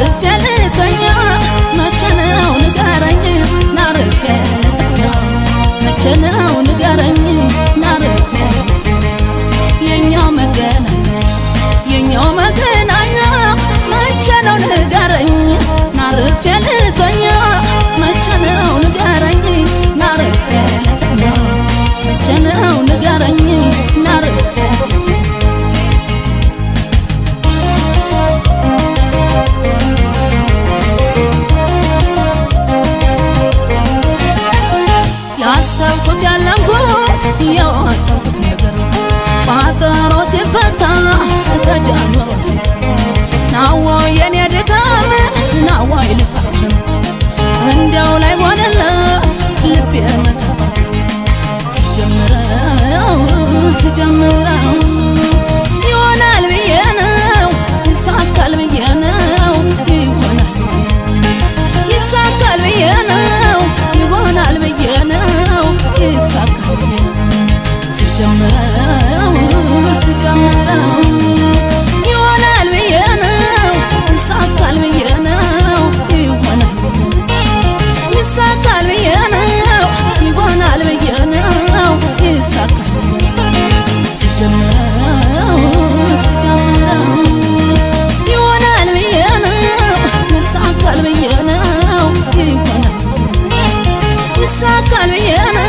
ናርፌ ልተኛ መቼ ነው ንገረኝ ናርፌ ልተኛ መቼ ነው ንገረኝ ናርፌ የኛው መገናኛ መቼ ነው ንገረኝ ናርፌ ልተኛ መቼ ነው ንገረኝ ናርፌ ልተኛ መቼ ነው ንገረኝ ናርፌ ያሰብኩት ያለምኩት ያወጣሁት ነገር ቋጠሮ ሲፈታ ተጀምሮ ሲቀር ናዋ የኔ ድካም ናዋ ይልፋት እንዲያው ላይ ሆነለት ልቤ መታባት ሲጀምረው ይሆናል ብዬ ነው ይሳካል ብዬ ነው ይሳካል ብዬ ነው ይሆናል ብዬ ነው ይሳካል ሲጀምረው ይሆናል ብዬ ነው ይሳካል ብዬ ነው ይሳካል ብዬ ነው ይሆናል ብዬ ነው ይሳካል ሲጀምረው ይሆናል ብዬ ነው ይሳካል ብዬ ነው ይሳካል ብዬ ነው